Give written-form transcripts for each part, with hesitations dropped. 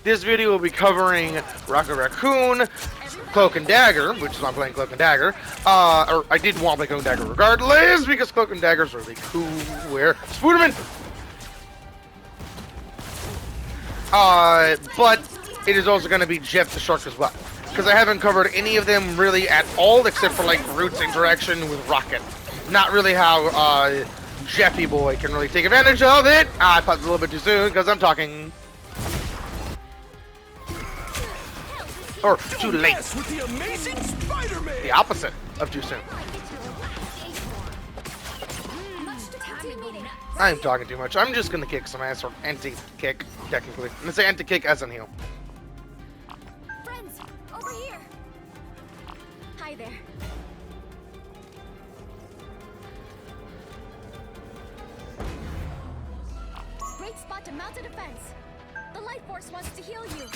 This video will be covering Racoon, Cloak and Dagger, which is why I'm playing Cloak and Dagger. Or I did want to play Cloak and Dagger regardless, because Cloak and Dagger is really cool. Where Spooderman. But it is also going to be Jeff the Shark as well, because I haven't covered any of them really at all, except for like Root's interaction with Rocket. Not really how Jeffy Boy can really take advantage of it. I paused a little bit too soon because I'm talking. Or too late. The opposite of too soon. I'm talking too much. I'm just gonna kick some ass, or anti-kick, technically. I'm gonna say anti-kick as in heal. Friends, over here. Hi there. Great spot to mount a defense. The life force wants to heal you.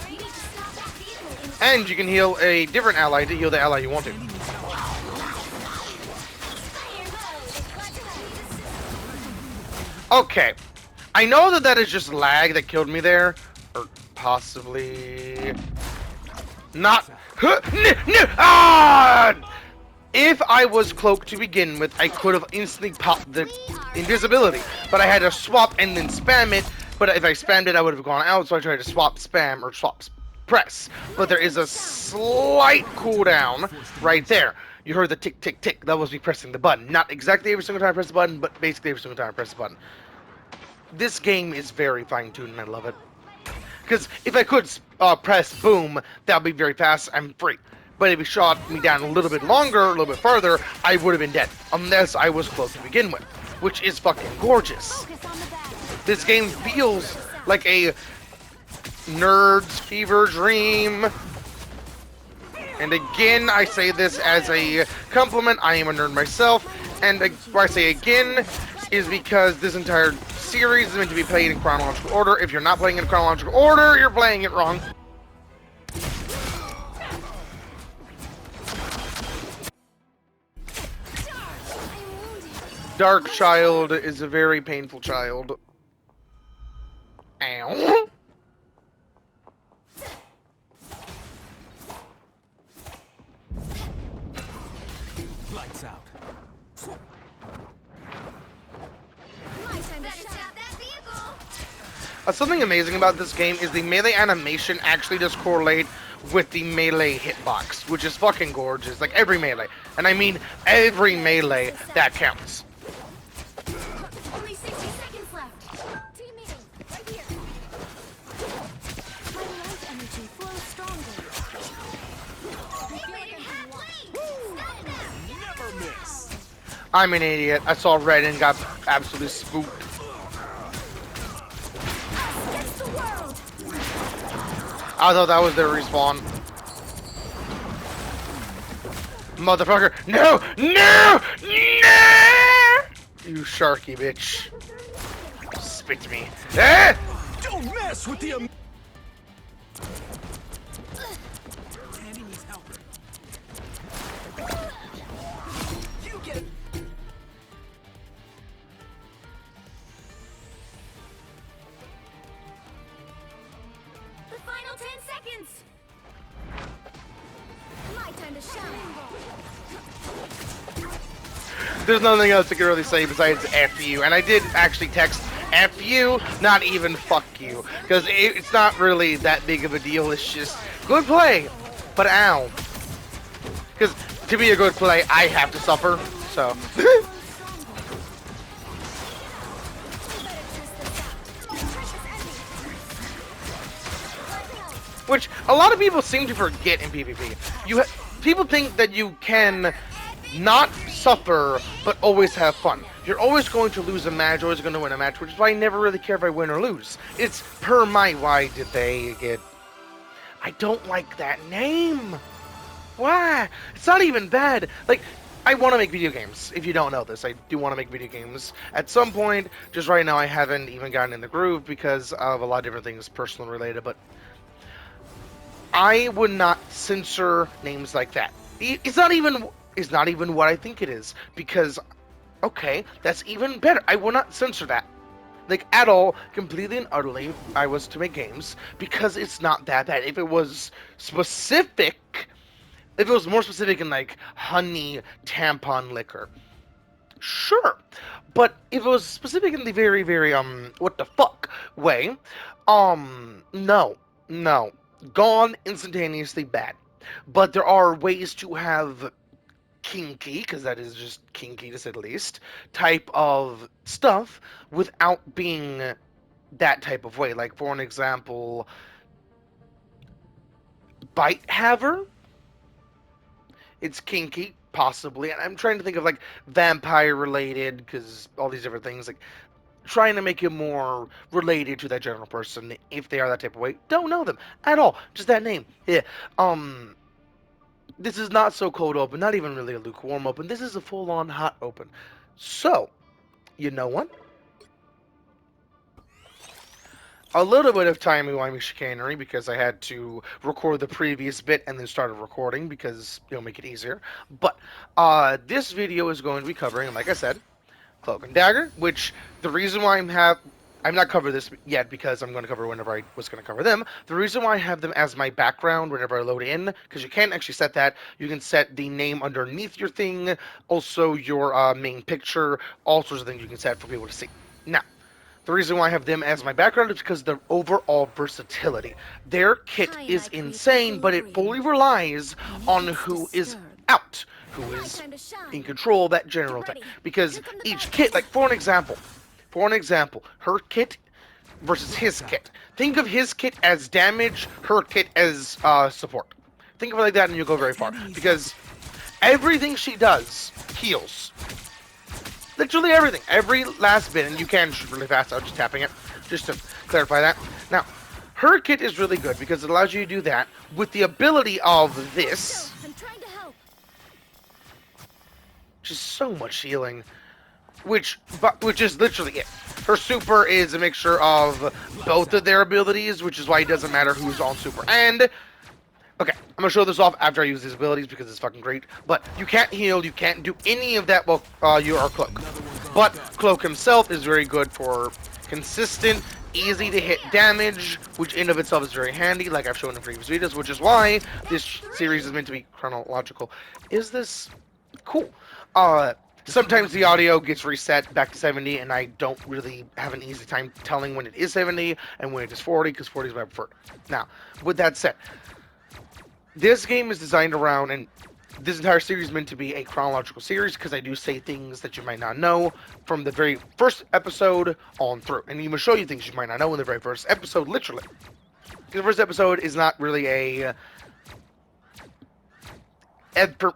You need to stop that vehicle. And you can heal a different ally to heal the ally you want to. Okay. I know that that is just lag that killed me there. Or possibly... Not... If I was cloaked to begin with, I could have instantly popped the invisibility. But I had to swap and then spam it. But if I spammed it, I would have gone out, so I tried to swap spam or swap press. But there is a slight cooldown right there. You heard the tick, tick, tick. That was me pressing the button. Not exactly every single time I press the button, but basically every single time I press the button. This game is very fine-tuned, and I love it. Because if I could press boom, that would be very fast and free. But if he shot me down a little bit longer, a little bit further, I would have been dead. Unless I was close to begin with. Which is fucking gorgeous. This game feels like a nerd's fever dream. And again, I say this as a compliment. I am a nerd myself. And why I say again is because this entire series is meant to be played in chronological order. If you're not playing in chronological order, you're playing it wrong. Dark Child is a very painful child. Ow. Lights out. Something amazing about this game is the melee animation actually does correlate with the melee hitbox, which is fucking gorgeous. Like every melee. And I mean every melee that counts. Only 60 seconds left. Team meeting, right here. My life energy flows stronger. Never miss. I'm an idiot. I saw red and got absolutely spooked. Against the world. I thought that was their respawn. Motherfucker. No! No! No! You sharky bitch. Spit me. Ah! Don't mess with the. Candy needs help. You get. The final 10 seconds. My time to shine. There's nothing else I can really say besides F you. And I did actually text F you, not even fuck you. Because it's not really that big of a deal. It's just good play. But ow. Because to be a good play, I have to suffer. So. Which a lot of people seem to forget in PvP. People think that you can not suffer, but always have fun. You're always going to lose a match, always going to win a match, which is why I never really care if I win or lose. It's per my why did they get... I don't like that name. Why? It's not even bad. Like, I want to make video games. If you don't know this, I do want to make video games at some point. Just right now, I haven't even gotten in the groove because of a lot of different things, personal related, but I would not censor names like that. It's not even what I think it is, because okay, that's even better. I will not censor that. Like, at all, completely and utterly, I was to make games, because it's not that bad. If it was specific, if it was more specific in, like, honey tampon liquor, sure. But if it was specific in the very, very, what the fuck way, no. No. Gone instantaneously bad. But there are ways to have kinky, because that is just kinky to say the least, type of stuff without being that type of way. Like, for an example, bite haver. It's kinky, possibly. And I'm trying to think of, like, vampire related, because all these different things. Like, trying to make it more related to that general person, if they are that type of way. Don't know them at all. Just that name. Yeah. This is not so cold open, not even really a lukewarm open. This is a full-on hot open. So, you know what? A little bit of timey-wimey chicanery, because I had to record the previous bit and then started recording, because it'll make it easier. But, this video is going to be covering, like I said, Cloak and Dagger, which the reason why I'm not cover this yet, because I'm going to cover whenever I was going to cover them. The reason why I have them as my background whenever I load in, because you can't actually set that. You can set the name underneath your thing, also your main picture, all sorts of things you can set for people to see. Now, the reason why I have them as my background is because of their overall versatility. Their kit is insane, but it fully relies on who is out, who is in control of that general thing. Because each kit, like for an example, her kit versus his kit. Think of his kit as damage, her kit as support. Think of it like that and you'll go very far. Because everything she does heals. Literally everything. Every last bit. And you can shoot really fast out just tapping it. Just to clarify that. Now, her kit is really good because it allows you to do that with the ability of this. I'm trying to help. Just so much healing. Which is literally it. Her super is a mixture of both of their abilities, which is why it doesn't matter who's on super. And, okay, I'm going to show this off after I use these abilities because it's fucking great. But you can't heal, you can't do any of that while you are Cloak. But Cloak himself is very good for consistent, easy to hit damage, which in of itself is very handy, like I've shown in previous videos, which is why this series is meant to be chronological. Is this cool? Sometimes the audio gets reset back to 70, and I don't really have an easy time telling when it is 70 and when it is 40, because 40 is my preferred. Now, with that said, this game is designed around, and this entire series is meant to be a chronological series, because I do say things that you might not know from the very first episode on through. And even show you things you might not know in the very first episode, literally. The first episode is not really a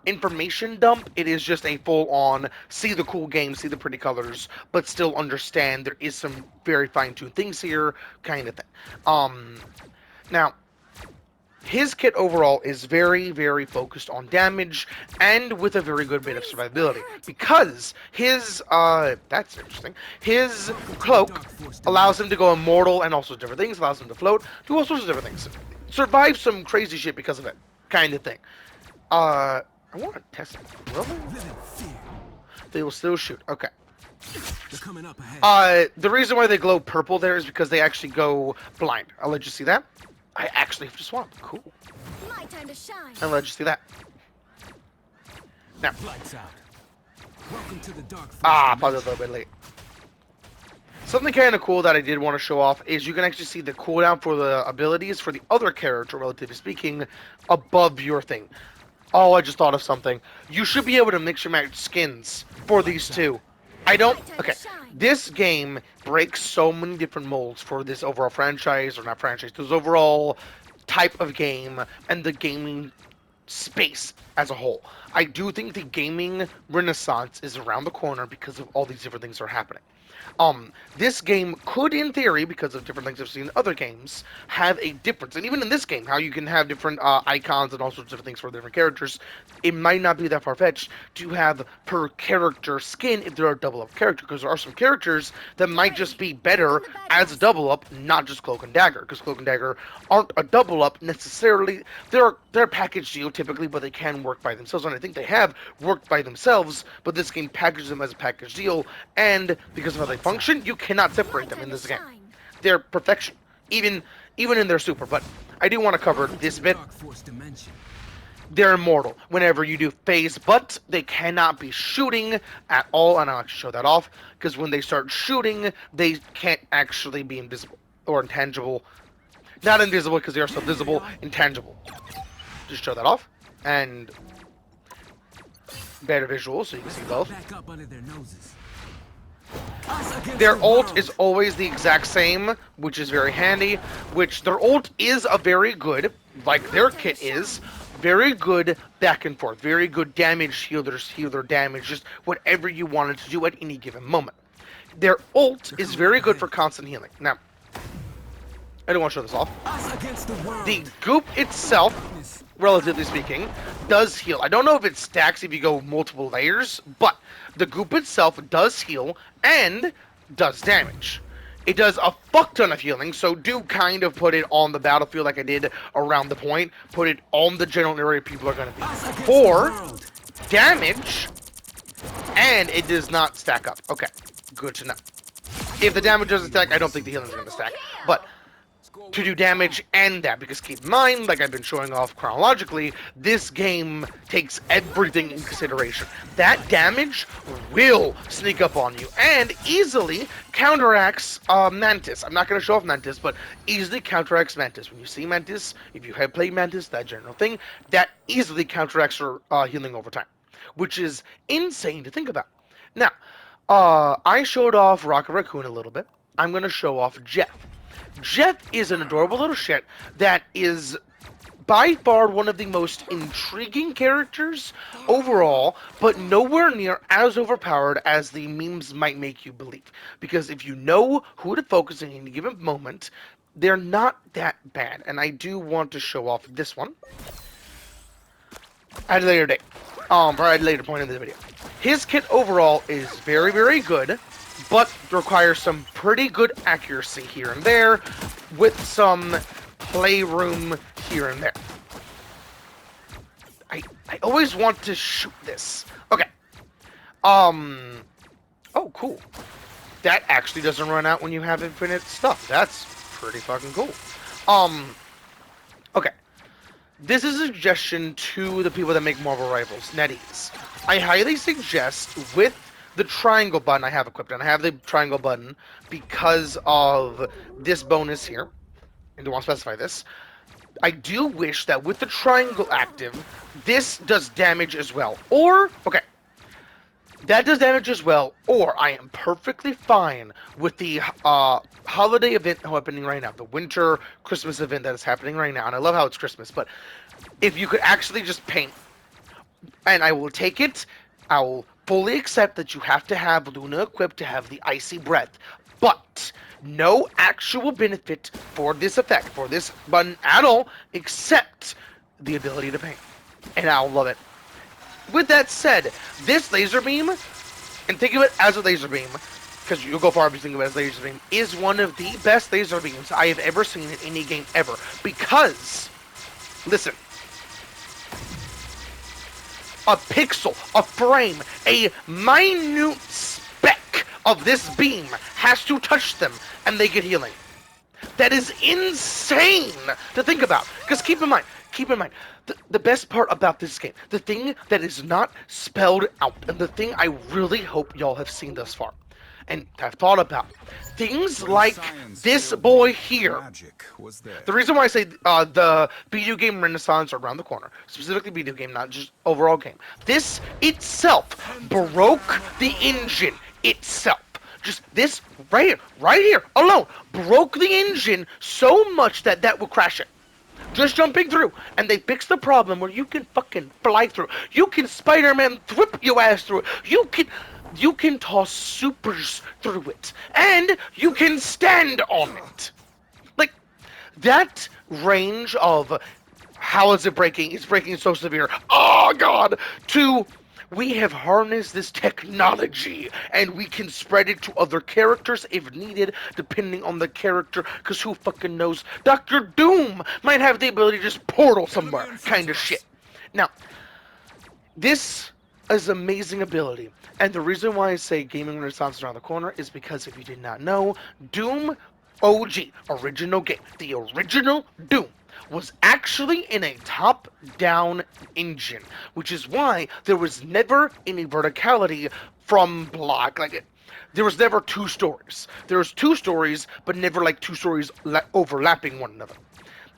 information dump. It is just a full-on see the cool game, see the pretty colors, but still understand there is some very fine-tuned things here kind of thing. Now, his kit overall is very, very focused on damage and with a very good bit of survivability, because his that's interesting, his cloak allows him to go immortal and also different things, allows him to float, do all sorts of different things, survive some crazy shit because of it kind of thing. I want to test it. Will they? They will still shoot. Okay. They're coming up ahead. The reason why they glow purple there is because they actually go blind. I'll let you see that. I actually have to swap. Cool. My time to shine. I'll let you see that. Now. Lights out. Welcome to the dark. Probably a little bit late. Something kind of cool that I did want to show off is you can actually see the cooldown for the abilities for the other character, relatively speaking, above your thing. Oh, I just thought of something. You should be able to mix and match skins for these two. I don't... Okay. This game breaks so many different molds for this overall franchise, or not franchise, this overall type of game and the gaming space as a whole. I do think the gaming renaissance is around the corner because of all these different things that are happening. This game could, in theory, because of different things I've seen in other games, have a difference. And even in this game, how you can have different icons and all sorts of things for different characters, it might not be that far-fetched to have per character skin if they're a double-up character, because there are some characters that might just be better as a double-up, not just Cloak and Dagger, because Cloak and Dagger aren't a double-up necessarily. They're a package deal typically, but they can work by themselves, and I think they have worked by themselves, but this game packages them as a package deal, and because of how they function, you cannot separate them in this game. They're perfection, even in their super. But I do want to cover this bit. Dark Force dimension. They're immortal whenever you do phase, but they cannot be shooting at all, and I'll actually show that off, because when they start shooting, they can't actually be invisible, or intangible. Not invisible, because they are still visible, intangible. Just show that off, and better visuals, so you can see both. Back up under their noses. Their ult is always the exact same, which is very handy, which their ult is a very good, like their kit is, very good back and forth, very good damage, healer damage, just whatever you wanted to do at any given moment. Their ult is very good for constant healing. Now, I don't want to show this off. The goop itself, relatively speaking, does heal. I don't know if it stacks if you go multiple layers, but the goop itself does heal and does damage. It does a fuck ton of healing, so do kind of put it on the battlefield like I did around the point. Put it on the general area people are going to be. For damage, and it does not stack up. Okay, good to know. If the damage doesn't stack, I don't think the healing is going to stack. But to do damage and that, because keep in mind, like I've been showing off chronologically, this game takes everything in consideration. That damage will sneak up on you and easily counteracts Mantis. I'm not going to show off Mantis, but easily counteracts Mantis. When you see Mantis, if you have played Mantis, that general thing, that easily counteracts her healing over time, which is insane to think about. Now, I showed off Rocket Raccoon a little bit. I'm going to show off Jeff. Jeff is an adorable little shit that is by far one of the most intriguing characters overall, but nowhere near as overpowered as the memes might make you believe. Because if you know who to focus on in any given moment, they're not that bad. And I do want to show off this one at a later date, or at a later point in the video. His kit overall is very, very good, but requires some pretty good accuracy here and there, with some playroom here and there. I always want to shoot this. Okay. Oh, cool. That actually doesn't run out when you have infinite stuff. That's pretty fucking cool. Okay. This is a suggestion to the people that make Marval Rivals, NetEase. I highly suggest with the triangle button I have equipped, and I have the triangle button because of this bonus here, and I want to specify this. I do wish that with the triangle active, this does damage as well. Or, okay, that does damage as well, or I am perfectly fine with the holiday event happening right now, the winter Christmas event that is happening right now, and I love how it's Christmas, but if you could actually just paint, and I will take it, I will fully accept that you have to have Luna equipped to have the icy breath, but no actual benefit for this effect, for this button at all, except the ability to paint. And I'll love it. With that said, this laser beam, and think of it as a laser beam, because you'll go far if you think of it as a laser beam, is one of the best laser beams I have ever seen in any game ever. Because, listen, a pixel, a frame, a minute speck of this beam has to touch them, and they get healing. That is insane to think about. Because keep in mind, the best part about this game, the thing that is not spelled out, and the thing I really hope y'all have seen thus far, and have thought about, things like this boy here. The reason why I say the video game renaissance around the corner, specifically video game, not just overall game, this itself broke the engine itself. Just this right here alone broke the engine so much that would crash it. Just jumping through, and they fixed the problem where you can fucking fly through. You can Spider-Man whip your ass through it. You can toss supers through it, and you can stand on it. Like, that range of how is it breaking? It's breaking so severe. Oh god! To we have harnessed this technology, and we can spread it to other characters if needed, depending on the character, because who fucking knows? Dr. Doom might have the ability to just portal somewhere, kind of shit. Now, this is amazing ability. And the reason why I say gaming renaissance is around the corner is because if you did not know, Doom OG, original game, the original Doom, was actually in a top-down engine, which is why there was never any verticality from block. Like, there was never two stories. There was two stories, but never like two stories overlapping one another.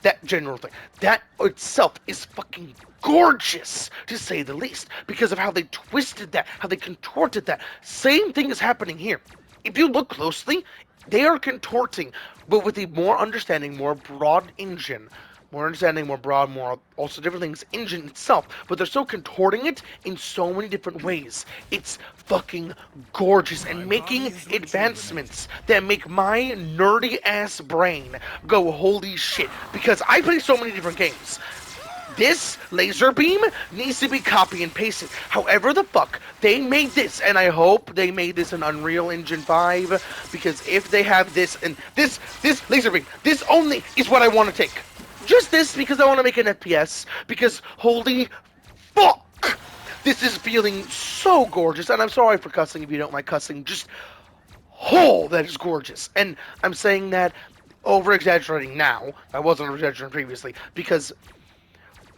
That general thing. That itself is fucking gorgeous, to say the least, because of how they twisted that, how they contorted that. Same thing is happening here. If you look closely, they are contorting, but with a more understanding, more broad engine. More understanding, more broad, more also different things, engine itself. But they're still contorting it in so many different ways. It's fucking gorgeous and making advancements that make my nerdy ass brain go holy shit. Because I play so many different games. This laser beam needs to be copy and pasted. However the fuck they made this, and I hope they made this in Unreal Engine 5, because if they have this and this laser beam, this only is what I want to take. Just this, because I want to make an FPS, because holy fuck, this is feeling so gorgeous, and I'm sorry for cussing if you don't like cussing, just, oh, that is gorgeous. And I'm saying that over-exaggerating now, I wasn't over-exaggerating previously, because,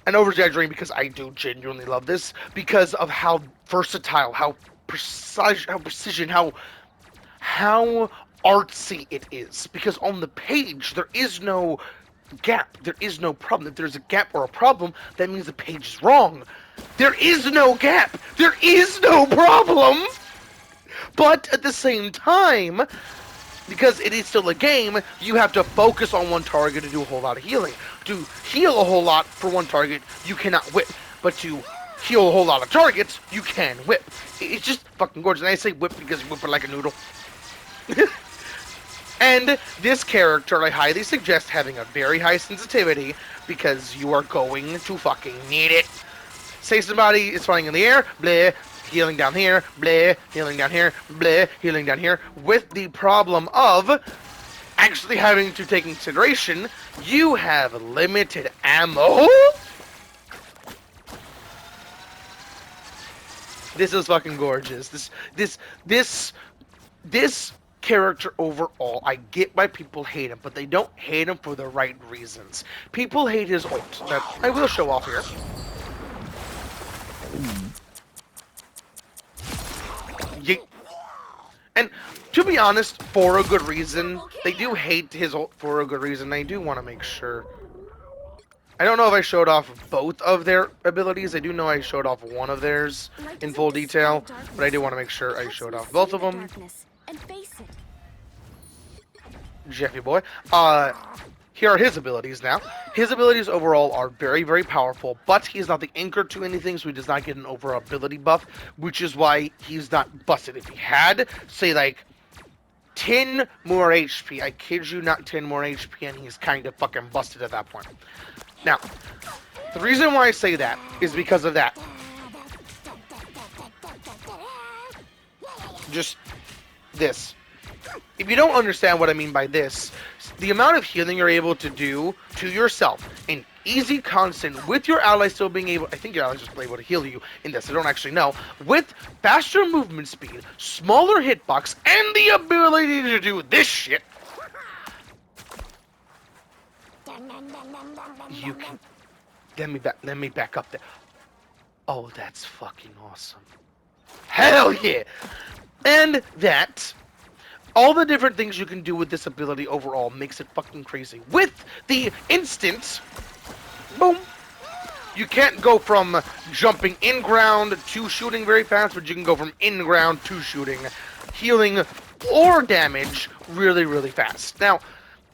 and over-exaggerating because I do genuinely love this, because of how versatile, how precise, how artsy it is, because on the page, there is no gap. There is no problem. If there's a gap or a problem, that means the page is wrong. There is no gap. There is no problem. But at the same time, because it is still a game, you have to focus on one target to do a whole lot of healing. To heal a whole lot for one target, you cannot whip. But to heal a whole lot of targets, you can whip. It's just fucking gorgeous. And I say whip because you whip it like a noodle. And this character, I highly suggest having a very high sensitivity, because you are going to fucking need it. Say somebody is flying in the air, bleh, healing down here, bleh, healing down here, bleh, healing down here, with the problem of actually having to take into consideration, you have limited ammo. This is fucking gorgeous. This character overall, I get why people hate him, but they don't hate him for the right reasons. People hate his ult, that I will show off here. And to be honest, for a good reason, they do hate his ult for a good reason. I do want to make sure. I don't know if I showed off both of their abilities. I do know I showed off one of theirs in full detail, but I do want to make sure I showed off both of them. Jeffy boy. Here are his abilities now. His abilities overall are very, very powerful, but he's not the anchor to anything, so he does not get an overall ability buff, which is why he's not busted. If he had, say, like, 10 more HP, I kid you not, 10 more HP, and he's kind of fucking busted at that point. Now, the reason why I say that is because of that. Just this. If you don't understand what I mean by this, the amount of healing you're able to do to yourself in easy constant with your allies still being able, I think your allies are still able to heal you in this, I don't actually know, with faster movement speed, smaller hitbox, and the ability to do this shit, you can, let me back up there. Oh, that's fucking awesome. Hell yeah! And that, all the different things you can do with this ability overall makes it fucking crazy. With the instant, boom, you can't go from jumping in ground to shooting very fast, but you can go from in ground to shooting, healing, or damage really, really fast. Now,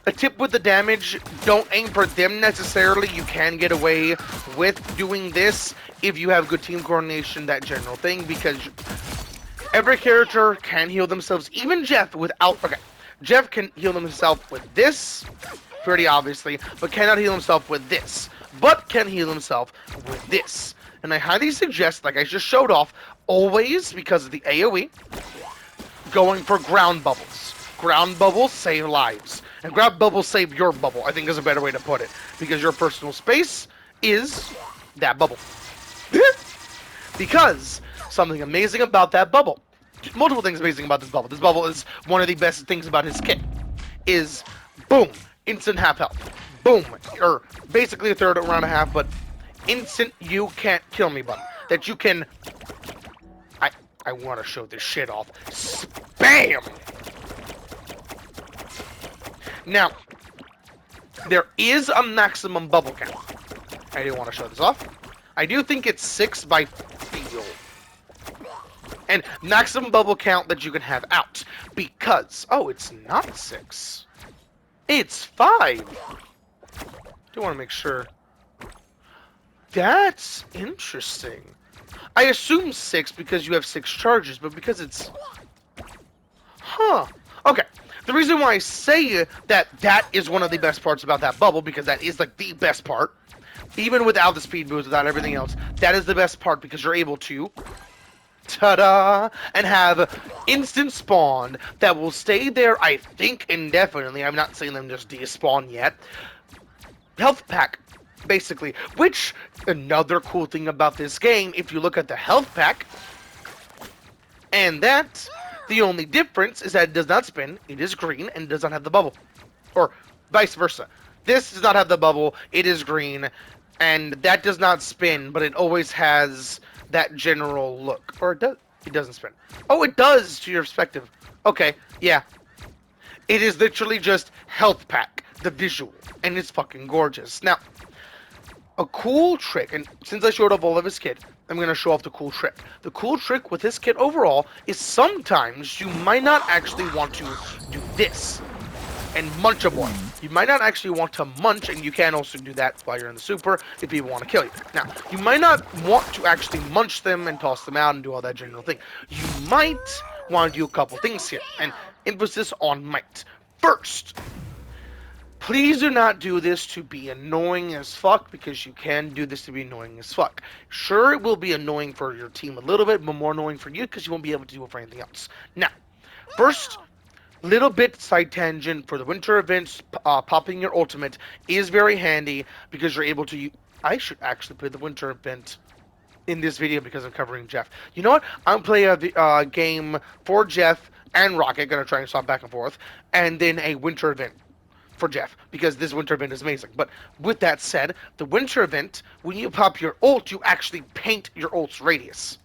a tip with the damage, don't aim for them necessarily. You can get away with doing this if you have good team coordination, that general thing, because every character can heal themselves, even Jeff without, okay, Jeff can heal himself with this, pretty obviously, but cannot heal himself with this, but can heal himself with this. And I highly suggest, like I just showed off, always, because of the AoE, going for ground bubbles. Ground bubbles save lives. And ground bubbles save your bubble, I think is a better way to put it, because your personal space is that bubble. Because something amazing about that bubble. Multiple things amazing about this bubble. This bubble is one of the best things about his kit. Is boom, instant half health. Boom, or basically a third around a half, but instant you can't kill me button. That you can. I want to show this shit off. Spam. Now, there is a maximum bubble count. I do want to show this off. I do think it's 6 by feel. And maximum bubble count that you can have out. Because, oh, it's not 6. It's 5. Do want to make sure. That's interesting. I assume 6 because you have 6 charges, but because it's... Huh. Okay. The reason why I say that is one of the best parts about that bubble, because that is like the best part, even without the speed boost, without everything else, that is the best part because you're able to, ta-da, and have instant spawn that will stay there, I think, indefinitely. I'm not saying them just despawn yet. Health pack, basically, which, another cool thing about this game, if you look at the health pack, and that... The only difference is that it does not spin, it is green, and does not have the bubble. Or vice versa. This does not have the bubble, it is green, and that does not spin, but it always has that general look. Or it doesn't spin. Oh, it does, to your perspective. Okay, yeah. It is literally just health pack, the visual, and it's fucking gorgeous. Now, a cool trick, and since I showed off all of his kit, I'm going to show off the cool trick. The cool trick with this kit overall is sometimes you might not actually want to do this and munch a boy. You might not actually want to munch, and you can also do that while you're in the super if people want to kill you. Now, you might not want to actually munch them and toss them out and do all that general thing. You might want to do a couple things here, and emphasis on might. First, please do not do this to be annoying as fuck, because you can do this to be annoying as fuck. Sure, it will be annoying for your team a little bit, but more annoying for you because you won't be able to do it for anything else. Now, first, little bit side tangent for the winter events, popping your ultimate is very handy because you're able to... I should actually play the winter event in this video because I'm covering Jeff. You know what? I'm playing a game for Jeff and Rocket, gonna try and swap back and forth, and then a winter event for Jeff, because this winter event is amazing. But with that said, the winter event, when you pop your ult, you actually paint your ult's radius.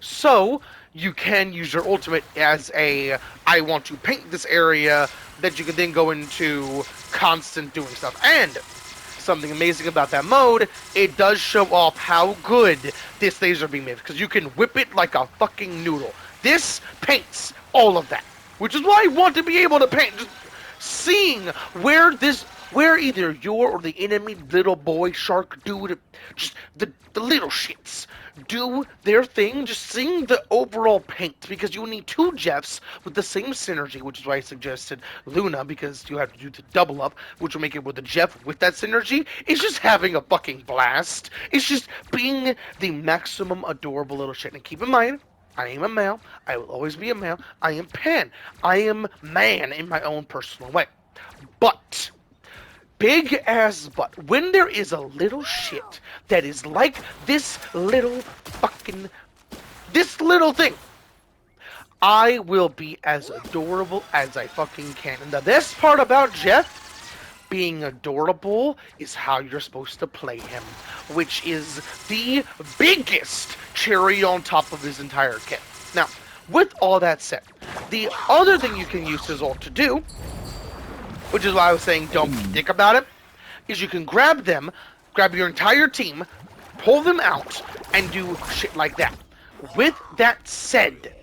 So, you can use your ultimate as a, I want to paint this area, that you can then go into constant doing stuff. And something amazing about that mode, it does show off how good this laser beam is, because you can whip it like a fucking noodle. This paints all of that, which is why I want to be able to paint. Just seeing where either your or the enemy little boy shark dude, just the little shits do their thing, just seeing the overall paint, because you need 2 Jeffs with the same synergy, which is why I suggested Luna, because you have to do the double up, which will make it with the Jeff with that synergy. It's just having a fucking blast. It's just being the maximum adorable little shit. And keep in mind, I am a male. I will always be a male. I am pan. I am man in my own personal way. But, big ass but, when there is a little shit that is like this little thing, I will be as adorable as I fucking can. And the best part about Jeff being adorable is how you're supposed to play him, which is the biggest cherry on top of his entire kit. Now, with all that said, the other thing you can use his ult to do, which is why I was saying don't be dick about it, is you can grab your entire team, pull them out, and do shit like that. With that said,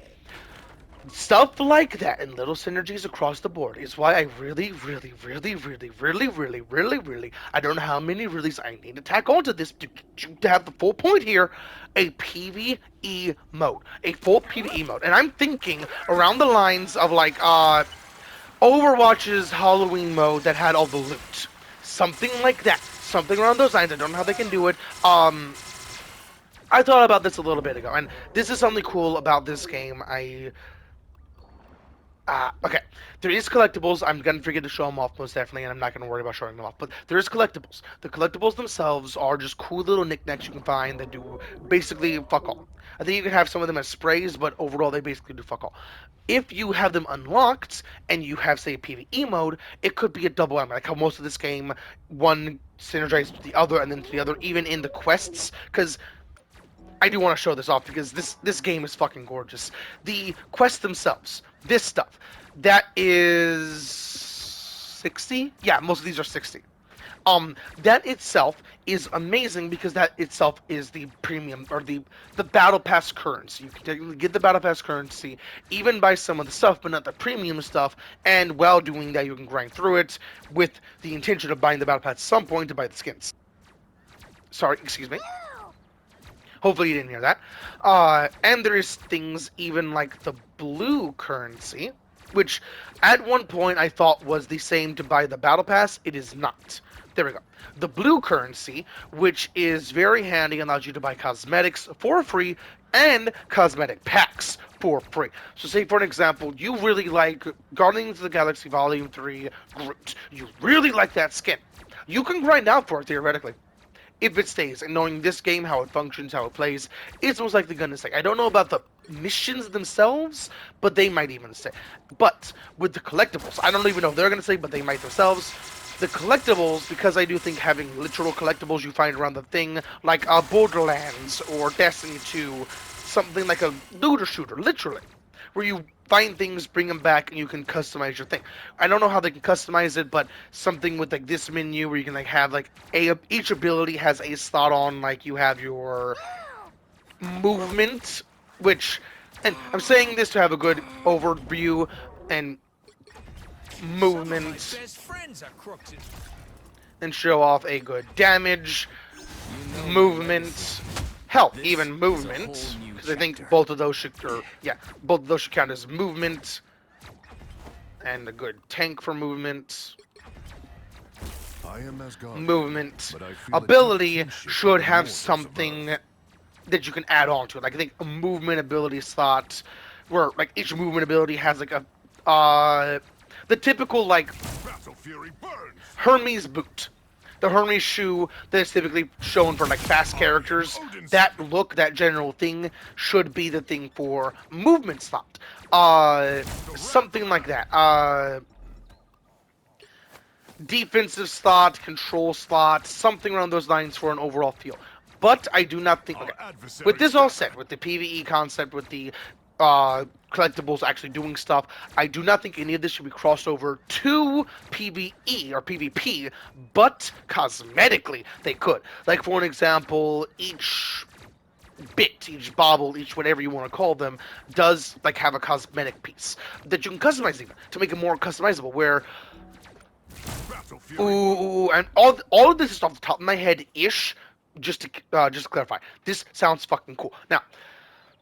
stuff like that and little synergies across the board is why I really, I don't know how many releases I need to tack onto this to have the full point here, a PvE mode. A full PvE mode. And I'm thinking around the lines of like, Overwatch's Halloween mode that had all the loot. Something like that. Something around those lines. I don't know how they can do it. I thought about this a little bit ago, and this is something cool about this game. Okay. There is collectibles. I'm gonna forget to show them off most definitely, and I'm not gonna worry about showing them off. But there is collectibles. The collectibles themselves are just cool little knickknacks you can find that do basically fuck all. I think you can have some of them as sprays, but overall they basically do fuck all. If you have them unlocked and you have, say, a PvE mode, it could be a double ammo. Like how most of this game, one synergizes with the other and then to the other, even in the quests. Because I do want to show this off because this game is fucking gorgeous. The quests themselves, this stuff, that is 60. Yeah, most of these are 60. That itself is amazing because that itself is the premium or the battle pass currency. You can technically get the battle pass currency, even buy some of the stuff, but not the premium stuff. And while doing that, you can grind through it with the intention of buying the battle pass at some point to buy the skins. Sorry, excuse me. Hopefully you didn't hear that. And there's things even like the blue currency, which at one point I thought was the same to buy the battle pass. It is not. There we go. The blue currency, which is very handy, allows you to buy cosmetics for free and cosmetic packs for free. So say for an example, you really like Guardians of the Galaxy Volume 3 Groot. You really like that skin. You can grind out for it theoretically. If it stays, and knowing this game, how it functions, how it plays, it's most likely going to stay. I don't know about the missions themselves, but they might even stay. But with the collectibles, I don't even know if they're going to stay, but they might themselves. The collectibles, because I do think having literal collectibles you find around the thing, like Borderlands or Destiny 2, something like a looter shooter, literally, where you find things, bring them back, and you can customize your thing. I don't know how they can customize it, but something with like this menu where you can like have like each ability has a slot on, like you have your movement, which, and I'm saying this to have a good overview and movement, and show off a good damage, movement, hell, even movement. I think both of those should, both of those should count as movement, and a good tank for movement. Movement ability should have something that you can add on to it. Like I think a movement ability slot, where like each movement ability has like a the typical like Hermes boot. The Hermes shoe that is typically shown for like fast characters, that look, that general thing, should be the thing for movement slot. Something like that. Defensive slot, control slot, something around those lines for an overall feel. But I do not think, okay, with this all set, with the PvE concept, with the collectibles actually doing stuff, I do not think any of this should be crossed over to PvE or PvP, but cosmetically they could. Like for an example, each bit, each bauble, each whatever you want to call them, does like have a cosmetic piece that you can customize even to make it more customizable. Where and all of this is off the top of my head ish. Just to clarify, this sounds fucking cool. Now,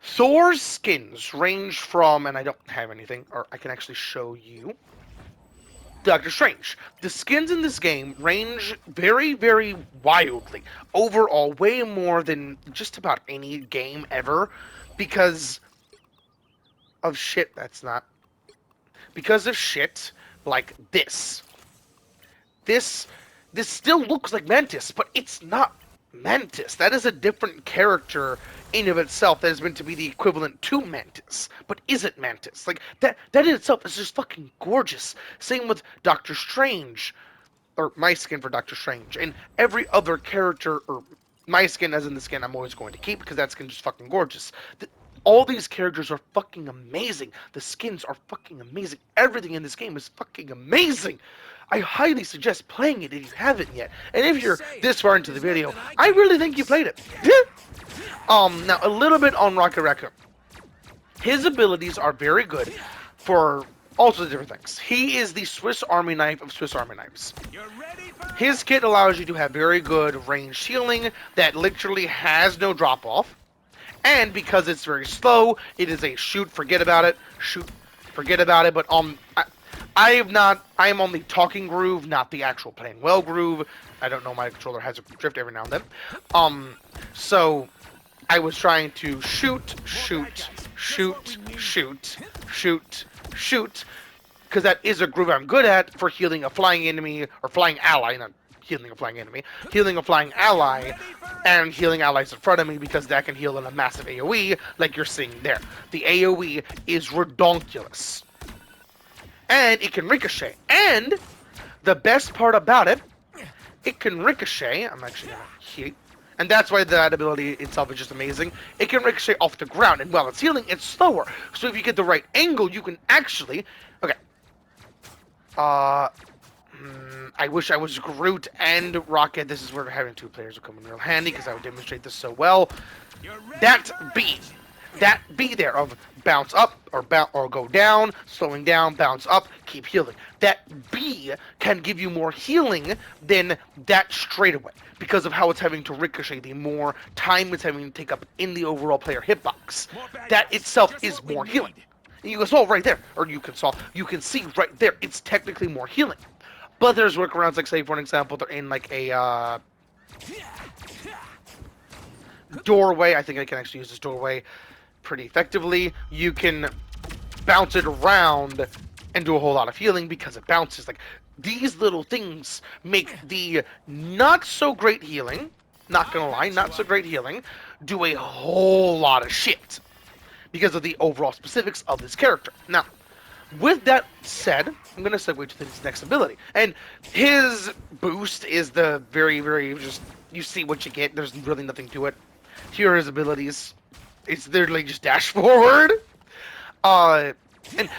Thor's skins range from, and I don't have anything, or I can actually show you, Doctor Strange. The skins in this game range very, very wildly. Overall, way more than just about any game ever, because of shit that's not. Because of shit like this. This still looks like Mantis, but it's not Mantis. That is a different character in of itself that is meant to be the equivalent to Mantis, but isn't Mantis. Like that in itself is just fucking gorgeous. Same with Doctor Strange, or my skin for Doctor Strange, and every other character, or my skin as in the skin I'm always going to keep because that skin's just fucking gorgeous. All these characters are fucking amazing. The skins are fucking amazing. Everything in this game is fucking amazing. I highly suggest playing it if you haven't yet. And if you're this far into the video, I really think you played it. Now, a little bit on Rocket Raccoon. His abilities are very good for all sorts of different things. He is the Swiss Army knife of Swiss Army knives. His kit allows you to have very good ranged healing that literally has no drop-off. And because it's very slow, it is a shoot, forget about it. Shoot, forget about it. But I am on the talking groove, not the actual playing well groove. I don't know, my controller has a drift every now and then. So I was trying to shoot, shoot, because that is a groove I'm good at for healing a flying enemy, or flying ally, not healing a flying enemy, healing a flying ally, and healing allies in front of me, because that can heal in a massive AoE, like you're seeing there. The AoE is redonkulous. And it can ricochet. And the best part about it, it can ricochet. I'm actually going to heat. And that's why that ability itself is just amazing. It can ricochet off the ground. And while it's healing, it's slower. So if you get the right angle, you can actually... Okay. I wish I was Groot and Rocket. This is where having two players will come in real handy, because I would demonstrate this so well. That B there of bounce up or go down, slowing down, bounce up, keep healing. That B can give you more healing than that straightaway, because of how it's having to ricochet, the more time it's having to take up in the overall player hitbox. That itself is more healing. And you can solve right there, or you can see right there, it's technically more healing. But there's workarounds, like say for an example, they're in like a doorway. I think I can actually use this doorway pretty effectively. You can bounce it around and do a whole lot of healing because it bounces. Like, these little things make the not so great healing, not gonna lie, not so great healing, do a whole lot of shit because of the overall specifics of this character. Now, with that said, I'm going to segue to his next ability. And his boost is the very, very just, you see what you get. There's really nothing to it. Here are his abilities. It's literally just dash forward. And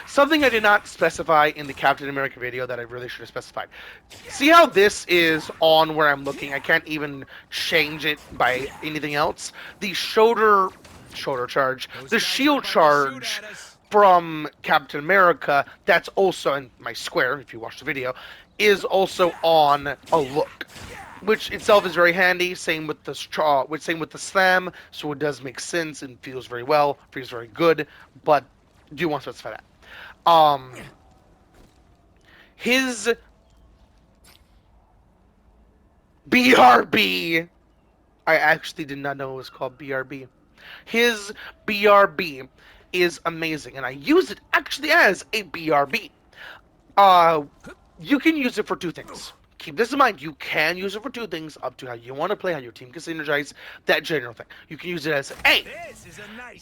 something I did not specify in the Captain America video that I really should have specified. See how this is on where I'm looking? I can't even change it by anything else. The shoulder charge, the shield charge from Captain America, that's also in my square, if you watch the video, is also on a look, which itself is very handy. Same with the slam, so it does make sense and feels very well, feels very good. But do want to specify that. His BRB, I actually did not know it was called BRB. His BRB is amazing, and I use it actually as a BRB. You can use it for two things. Keep this in mind, you can use it for two things, up to how you want to play, how your team can synergize, that general thing. You can use it as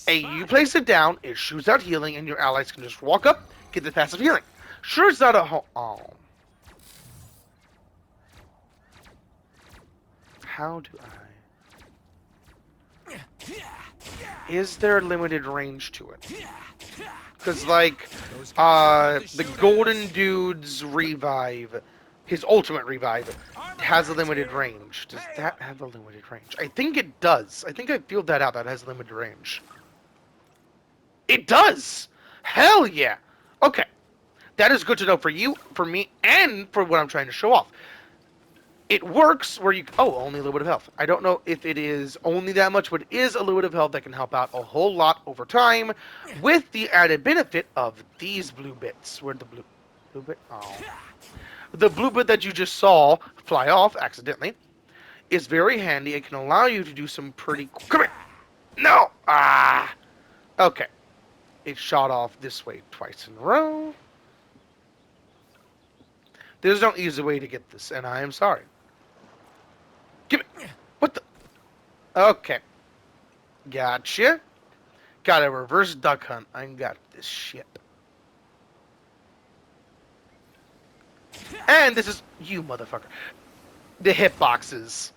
you place it down, it shoots out healing, and your allies can just walk up, get the passive healing. Sure, it's not a how do I... Is there limited range to it? Because, like, the Golden Dude's revive, his ultimate revive, has a limited range. Does that have a limited range? I think it does. I think I feel that out. That has limited range. It does! Hell yeah! Okay. That is good to know for you, for me, and for what I'm trying to show off. It works where you... Oh, only a little bit of health. I don't know if it is only that much, but it is a little bit of health that can help out a whole lot over time, with the added benefit of these blue bits. Where'd the blue bit? Oh. The blue bit that you just saw fly off accidentally is very handy. It can allow you to do some pretty... Come here! No! Okay. It shot off this way twice in a row. There's no easy way to get this, and I am sorry. Give it. What the? Okay. Gotcha. Got a reverse duck hunt. I got this shit. And this is... You motherfucker. The hitboxes.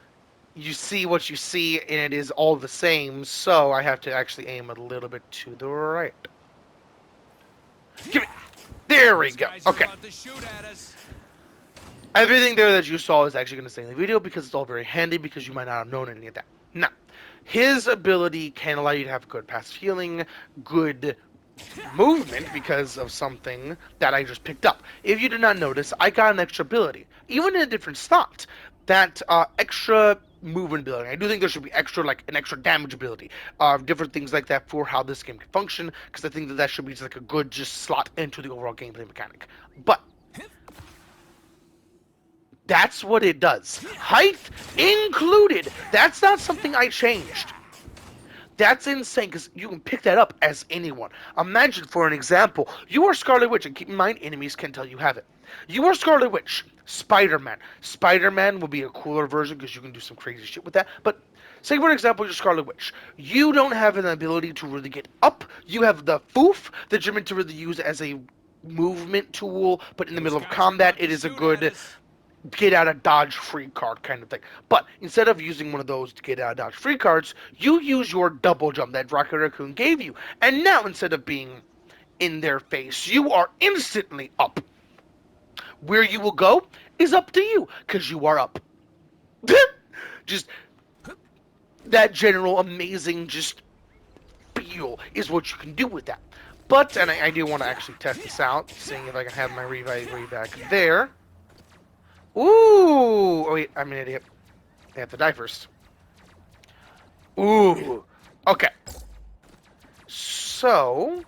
You see what you see, and it is all the same, so I have to actually aim a little bit to the right. Give it. There we go. Okay. Everything there that you saw is actually going to stay in the video because it's all very handy, because you might not have known any of that. Now, his ability can allow you to have good passive healing, good movement because of something that I just picked up. If you did not notice, I got an extra ability, even in a different slot. That extra movement ability. I do think there should be extra, like an extra damage ability, different things like that for how this game can function, because I think that that should be just like a good just slot into the overall gameplay mechanic. But that's what it does. Height included. That's not something I changed. That's insane because you can pick that up as anyone. Imagine, for an example, you are Scarlet Witch, and keep in mind, enemies can tell you have it. You are Scarlet Witch, Spider-Man. Spider-Man will be a cooler version because you can do some crazy shit with that. But say, for example, you're Scarlet Witch. You don't have an ability to really get up. You have the foof that you're meant to really use as a movement tool, but in the middle of combat, it is a good get out of dodge free card kind of thing. But instead of using one of those to get out of dodge free cards, you use your double jump that Racoon gave you. And now instead of being in their face, you are instantly up. Where you will go is up to you, because you are up. Just that general amazing just feel is what you can do with that. But, and I do want to actually test this out, seeing if I can have my revive way back there. Ooh! Oh wait, I'm an idiot. I have to die first. Ooh! Okay. So...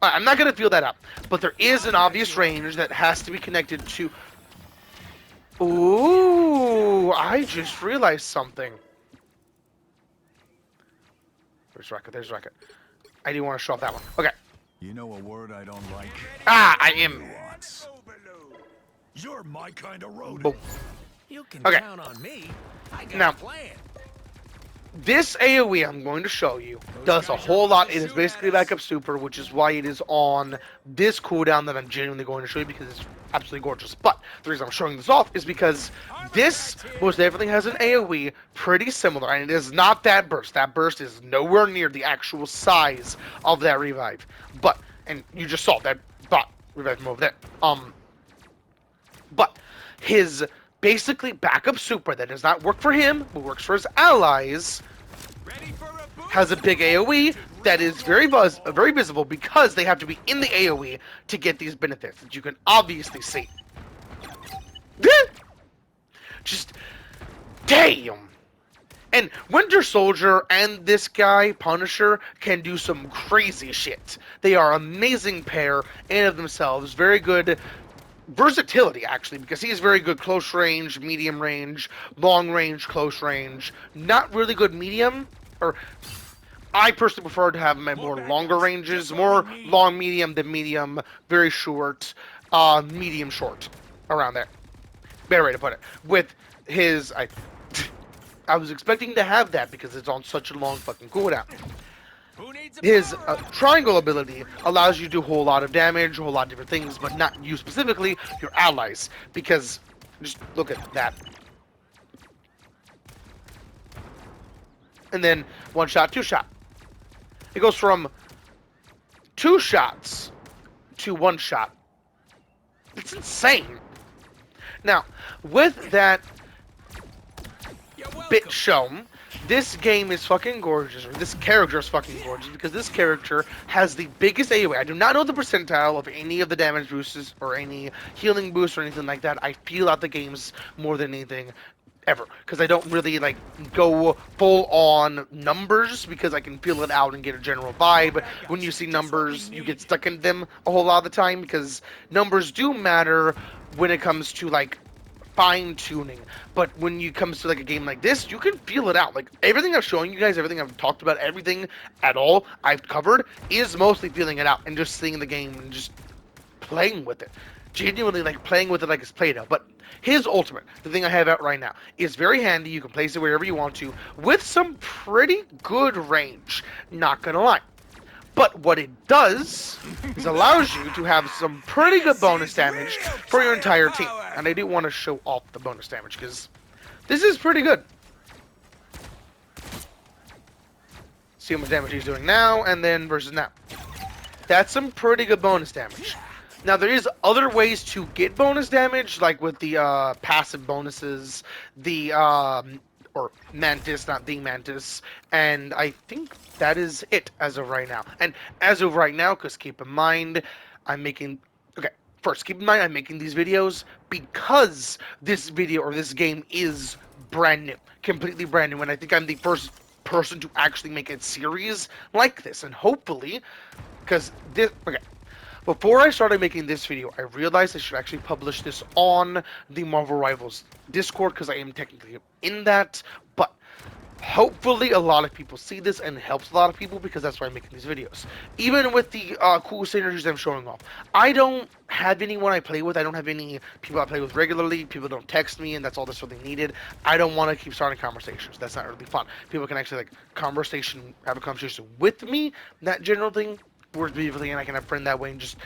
I'm not going to feel that out. But there is an obvious range that has to be connected to... Ooh! I just realized something. There's Rocket, there's Rocket. I do want to show off that one. Okay. You know a word I don't like? Ah, I am... You're my kind of rodent. Boom. You can Okay. count on me. I got Now- a plan. This AoE I'm going to show you does a whole lot. It is basically backup super, which is why it is on this cooldown that I'm genuinely going to show you because it's absolutely gorgeous. But the reason I'm showing this off is because this most definitely has an AoE pretty similar, and it is not that burst. That burst is nowhere near the actual size of that revive. But, and you just saw that bot revive from over there. But his basically backup super that does not work for him, but works for his allies, has a big AoE that is very visible because they have to be in the AoE to get these benefits that you can obviously see. Just damn. And Winter Soldier and this guy, Punisher, can do some crazy shit. They are an amazing pair in of themselves, very good versatility, actually, because he is very good close range, medium range, long range, close range. Not really good medium, or I personally prefer to have my more longer ranges, more long medium than medium, very short, medium short, around there. Better way to put it. With his, I was expecting to have that because it's on such a long fucking cooldown. His triangle ability allows you to do a whole lot of damage, a whole lot of different things, but not you specifically, your allies. Because, just look at that. And then, one shot, two shot. It goes from 2 shots to 1 shot. It's insane. Now, with that bit shown, this game is fucking gorgeous, or this character is fucking gorgeous, because this character has the biggest AoE. I do not know the percentile of any of the damage boosts, or any healing boosts, or anything like that. I feel out the games more than anything ever, because I don't really, like, go full-on numbers, because I can feel it out and get a general vibe. When you see numbers, you get stuck in them a whole lot of the time, because numbers do matter when it comes to, like, fine-tuning, but when it comes to like a game like this, you can feel it out. Like everything I've shown you guys, everything I've talked about, everything at all I've covered is mostly feeling it out and just seeing the game and just playing with it, genuinely like playing with it like it's Play-Doh. But his ultimate, the thing I have out right now, is very handy. You can place it wherever you want to with some pretty good range, not gonna lie. But what it does is allows you to have some pretty good bonus damage for your entire team. And I do want to show off the bonus damage because this is pretty good. See how much damage he's doing now and then versus now. That's some pretty good bonus damage. Now there is other ways to get bonus damage, like with the passive bonuses, the or Mantis, not the Mantis, and I think that is it as of right now. And as of right now, because keep in mind, I'm making... Okay, first, keep in mind I'm making these videos because this video, or this game, is brand new. Completely brand new, and I think I'm the first person to actually make a series like this. And hopefully, because this... Okay. Before I started making this video, I realized I should actually publish this on the Marval Rivals Discord, because I am technically in that, but Hopefully a lot of people see this and it helps a lot of people because that's why I'm making these videos. Even with the cool synergies I'm showing off. I don't have anyone I play with. I don't have any people I play with regularly. People don't text me and that's all that's really needed. I don't want to keep starting conversations. That's not really fun. People can actually have a conversation with me. That general thing works beautifully and I can have a friend that way and just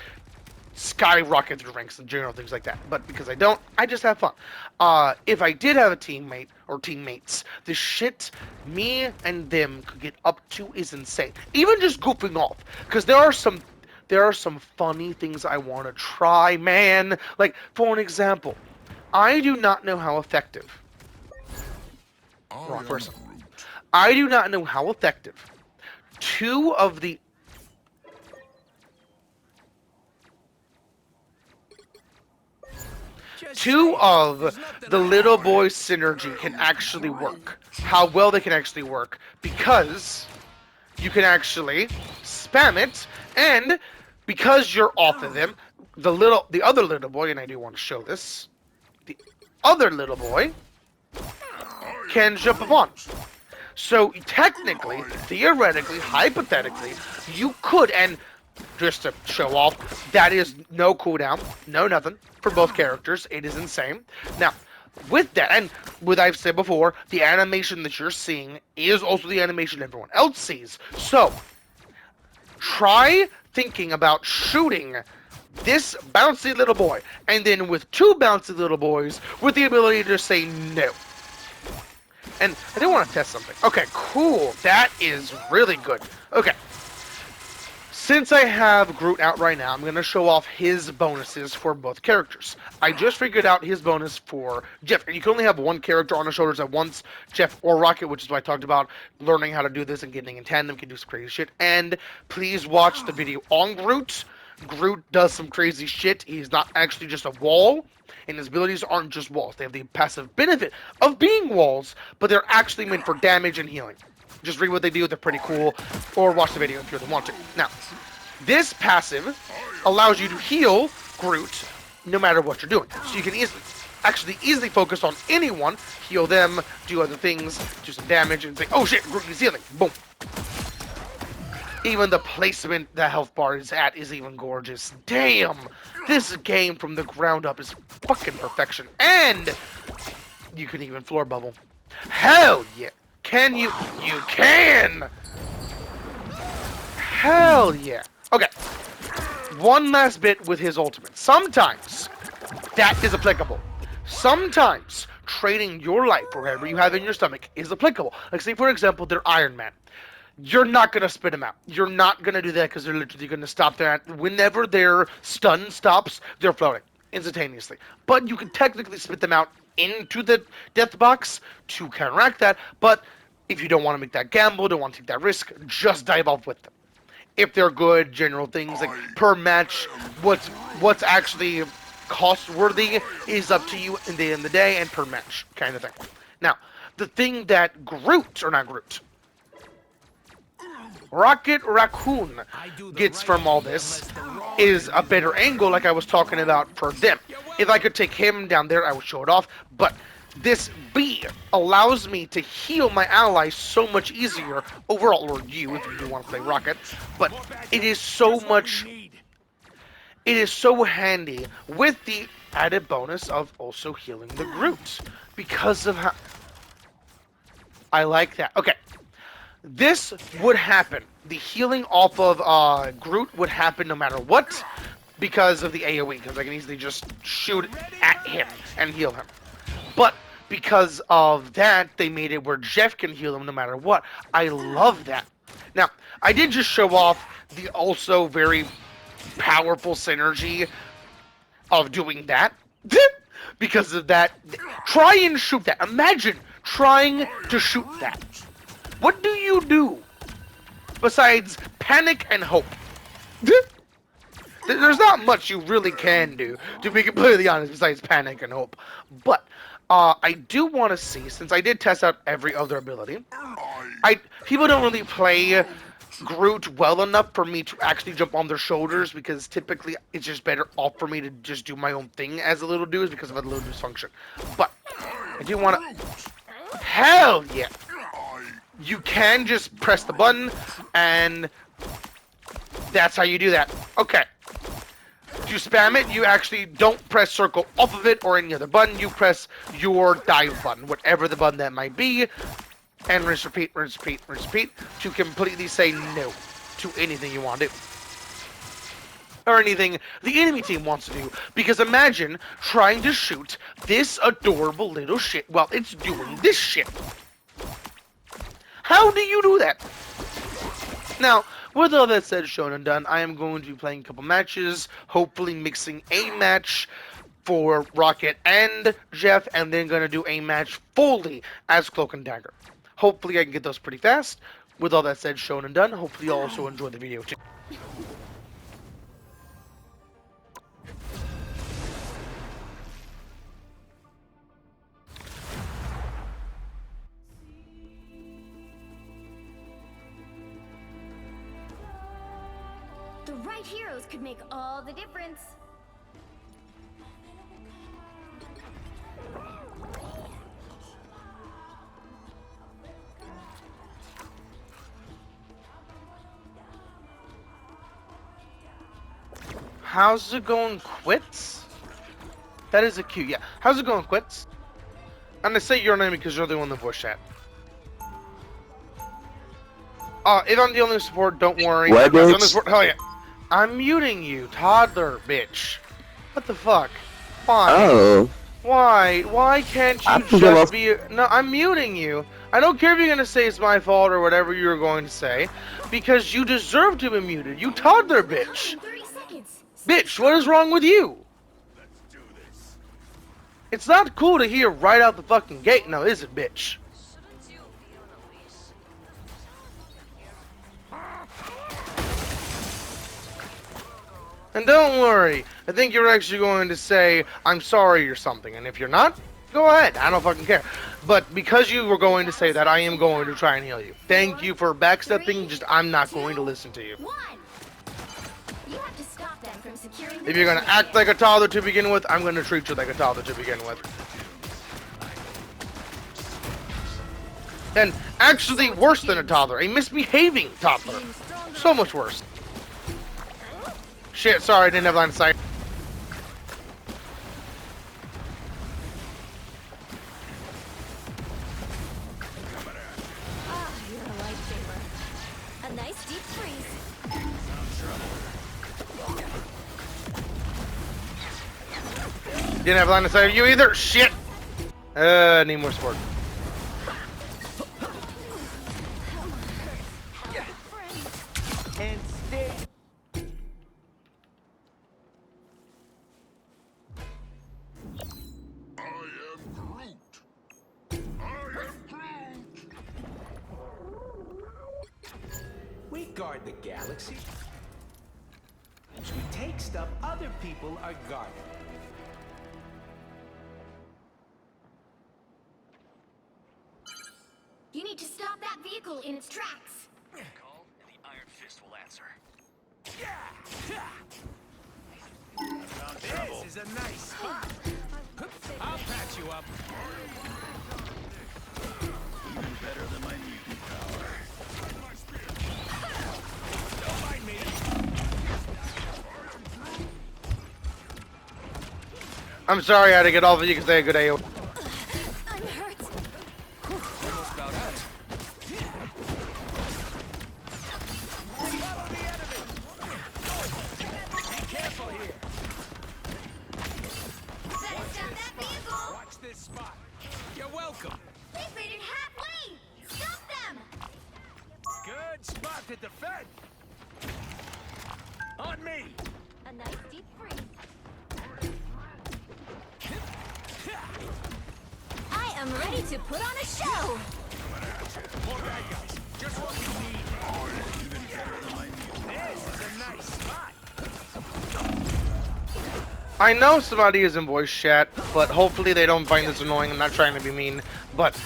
skyrocket through ranks and general things like that. But because I don't, I just have fun. If I did have a teammate or teammates, the shit me and them could get up to is insane. Even just goofing off, because there are some funny things I want to try, man. Like for an example, I do not know how effective. Wrong person. I do not know how effective two of the little boys synergy can actually work. How well they can actually work. Because you can actually spam it, and because you're off of them, the other little boy, and I do want to show this, the other little boy can jump upon. So technically, theoretically, hypothetically, you could, and just to show off, that is no cooldown, no nothing for both characters. It is insane. Now, with that, and what I've said before, the animation that you're seeing is also the animation everyone else sees. So, try thinking about shooting this bouncy little boy, and then with two bouncy little boys with the ability to say no. And I do want to test something. Okay, cool. That is really good. Okay. Since I have Groot out right now, I'm going to show off his bonuses for both characters. I just figured out his bonus for Jeff. And you can only have one character on the shoulders at once, Jeff or Rocket, which is why I talked about learning how to do this and getting in tandem can do some crazy shit. And please watch the video on Groot. Groot does some crazy shit. He's not actually just a wall, and his abilities aren't just walls. They have the passive benefit of being walls, but they're actually meant for damage and healing. Just read what they do, they're pretty cool, or watch the video if you really want to. Now, this passive allows you to heal Groot no matter what you're doing. So you can easily focus on anyone, heal them, do other things, do some damage, and say, oh shit, Groot is healing. Boom. Even the placement the health bar is at is even gorgeous. Damn! This game from the ground up is fucking perfection. And you can even floor bubble. Hell yeah! Can you? You can! Hell yeah. Okay. One last bit with his ultimate. Sometimes that is applicable. Sometimes trading your life for whatever you have in your stomach is applicable. Like say for example, they're Iron Man. You're not going to spit them out. You're not going to do that because they're literally going to stop there. Whenever their stun stops, they're floating instantaneously. But you can technically spit them out into the death box to counteract that. But if you don't want to make that gamble, don't want to take that risk, just dive off with them. If they're good, general things like per match, what's actually cost-worthy is up to you in the end of the day and per match kind of thing. Now, the thing that Rocket Raccoon gets from all this is a better angle like I was talking about for them. If I could take him down there, I would show it off, but this B allows me to heal my allies so much easier overall, or you if you do want to play Rocket, but it is so handy with the added bonus of also healing the Groot because of how I like that. Okay. This would happen. The healing off of Groot would happen no matter what because of the AoE, because I can easily just shoot at him and heal him. But because of that, they made it where Jeff can heal him no matter what. I love that. Now, I did just show off the also very powerful synergy of doing that. Because of that, try and shoot that. Imagine trying to shoot that. What do you do besides panic and hope? There's not much you really can do, to be completely honest, besides panic and hope. But I do want to see, since I did test out every other ability, people don't really play Groot well enough for me to actually jump on their shoulders, because typically it's just better off for me to just do my own thing as a little dude because of a little dysfunction. But I do want to... Hell yeah! you can just press the button, and that's how you do that. Okay. To spam it, you actually don't press circle off of it or any other button. You press your dive button, whatever the button that might be, and rinse, repeat, rinse, repeat, rinse, repeat, to completely say no to anything you want to do. Or anything the enemy team wants to do. Because imagine trying to shoot this adorable little shit while it's doing this shit. How do you do that? Now, with all that said, shown and done, I am going to be playing a couple matches, hopefully mixing a match for Rocket and Jeff, and then going to do a match fully as Cloak and Dagger. Hopefully I can get those pretty fast. With all that said, shown and done, hopefully you also enjoy the video too. The right heroes could make all the difference. How's it going, Quits? That is a cute, yeah. How's it going, Quits? I'm gonna say your name because you're the one in the voice chat. If I'm the only support, don't worry. What, I'm the only bitch? support, hell yeah. I'm muting you, toddler, bitch. What the fuck? Why? Oh. Why? Why can't I you can go just off- be... No, I'm muting you. I don't care if you're gonna say it's my fault or whatever you're going to say, because you deserve to be muted, you toddler bitch. In 30 seconds. Bitch, what is wrong with you? It's not cool to hear right out the fucking gate now, is it, bitch? And don't worry, I think you're actually going to say, I'm sorry or something, and if you're not, go ahead, I don't fucking care. But because you were going to say that, I am going to try and heal you. Thank you for backstepping, just I'm not going to listen to you. One. You have to stop them from securing the If you're gonna act like a toddler to begin with, I'm gonna treat you like a toddler to begin with. And actually worse than a toddler, a misbehaving toddler. So much worse. Shit, sorry, I didn't have line of sight. Ah, you're a lifesaver. A nice deep freeze. Didn't have line of sight of you either. Shit. Need more support. And stay. I am Groot. I am Groot. We guard the galaxy. We take stuff other people are guarding. You need to stop that vehicle in its tracks. Call, and the Iron Fist will answer. This is a nice spot. I'll patch you up. Better than my mutant power. Don't mind me. I'm sorry I had to get off of you because they had good AO. I'm hurt. Almost about out. Follow the enemy. Be careful here. Better stop that vehicle. Watch this spot. You're welcome. They've made it halfway. Stop them. Good spot to defend. On me. A nice deep freeze. I am ready to put on a show. More bad guys. Just what we need. This is a nice spot. I know somebody is in voice chat, but hopefully they don't find this annoying. I'm not trying to be mean, but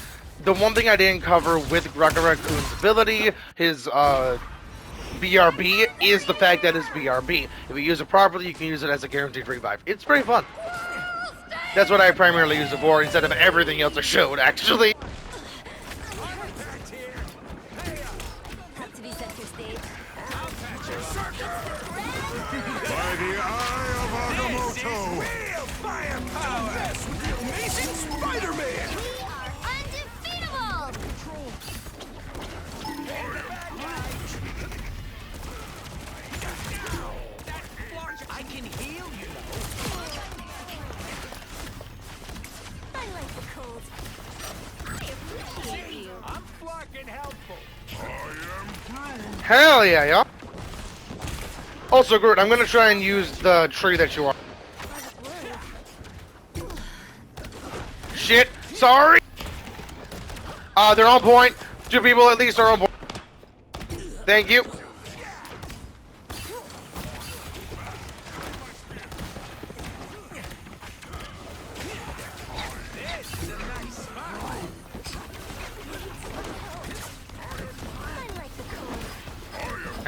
the one thing I didn't cover with Rocket Raccoon's ability, his BRB, is the fact that it's BRB. If you use it properly, you can use it as a guaranteed revive. It's pretty fun. That's what I primarily use it for, instead of everything else I showed, actually. Hell yeah, yeah. Also, Groot, I'm gonna try and use the tree that you are. Shit, sorry. They're on point. 2 people at least are on point. Thank you.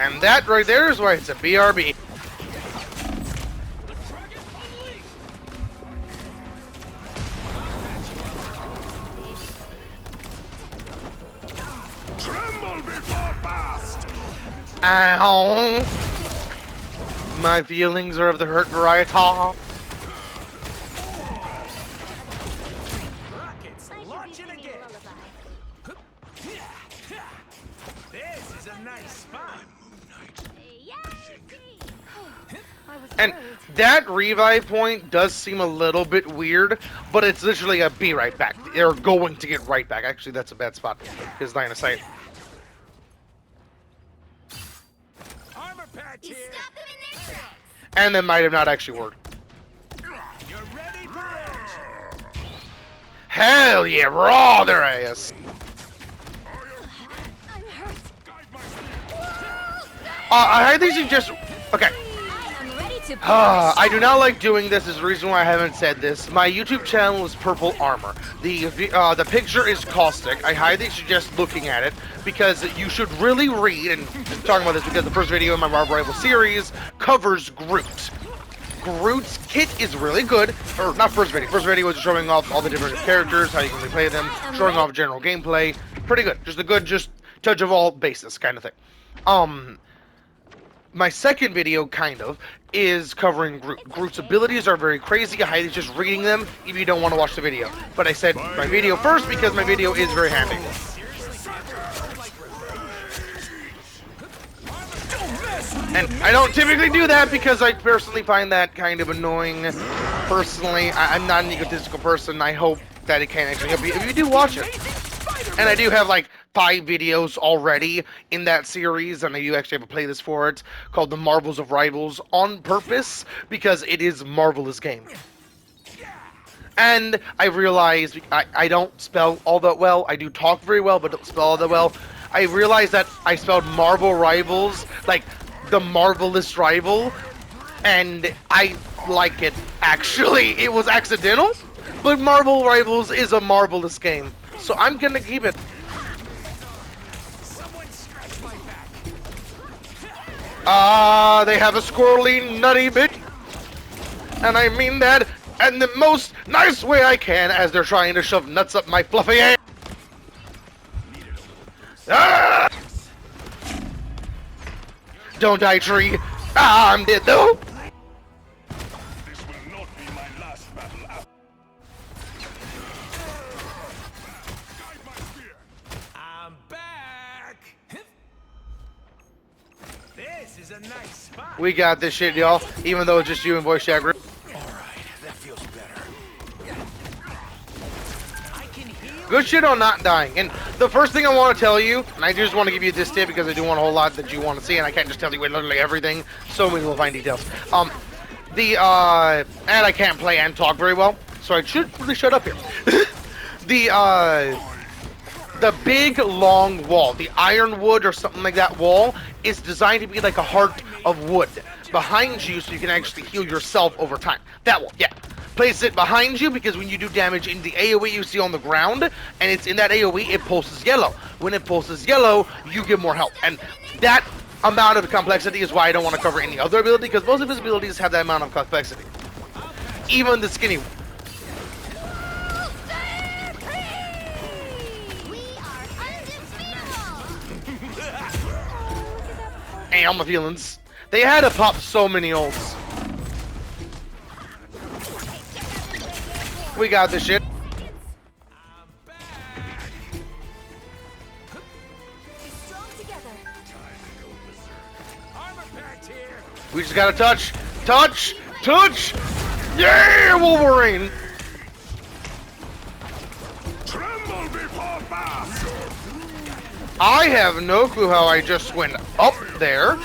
And that right there is why it's a BRB. Tremble before blast! Ow. My feelings are of the hurt variety. Rockets launching again. This is a nice spot. And that revive point does seem a little bit weird, but it's literally a be right back. They're going to get right back. Actually, that's a bad spot. His line of sight. Armor patch You here. stop them in their tracks. And that might have not actually worked. You're ready for edge. Hell yeah, raw their ass. I'm hurt. I think you just... Okay. I am ready to I do not like doing this. Is the reason why I haven't said this. My YouTube channel is Purple Armor. The picture is caustic. I highly suggest looking at it because you should really read. And I'm talking about this because the first video in my Marval Rivals series covers Groot. Groot's kit is really good. Or not first video. First video was showing off all the different characters, how you can replay them, showing off general gameplay. Pretty good. Just a good, just touch of all bases kind of thing. My second video, kind of, is covering Groot. Groot's abilities are very crazy. I highly just reading them if you don't want to watch the video. But I said my video first because my video is very handy. And I don't typically do that because I personally find that kind of annoying. Personally, I'm not an egotistical person. I hope that it can actually help you if you do watch it. And I do have like 5 videos already in that series, and I do actually have a playlist for it called the Marvels of Rivals on purpose because it is a marvelous game. And I realized I don't spell all that well. I do talk very well, but don't spell all that well. I realized that I spelled Marvel Rivals like the marvelous rival, and I like it actually. It was accidental, but Marvel Rivals is a marvelous game. So I'm gonna keep it. They have a squirrely, nutty bit. And I mean that in the most nice way I can as they're trying to shove nuts up my fluffy ass. Ah! Don't die, tree. Ah, I'm dead though. This will not be my last battle. Guide my spear. I'm back. This is a nice spot. We got this shit, y'all. Even though it's just you and voice chat group. That feels better. I can heal. Good shit on not dying. And the first thing I want to tell you, and I just want to give you this tip because I do want a whole lot that you want to see, and I can't just tell you literally everything. So many little fine details. And I can't play and talk very well, so I should really shut up here. The big long wall, the ironwood or something like that wall, is designed to be like a heart of wood behind you so you can actually heal yourself over time. That wall, yeah. Place it behind you because when you do damage in the AoE you see on the ground, and it's in that AoE, it pulses yellow. When it pulses yellow, you get more health. And that amount of complexity is why I don't want to cover any other ability, because most of his abilities have that amount of complexity. Even the skinny one. We are undefeatable. Hey, all my feelings. They had to pop so many ults. We got this shit. Be strong together. Armor patch here. We just gotta touch. Touch! Touch! Yeah, Wolverine! Tremble before blast. I have no clue how I just went up there.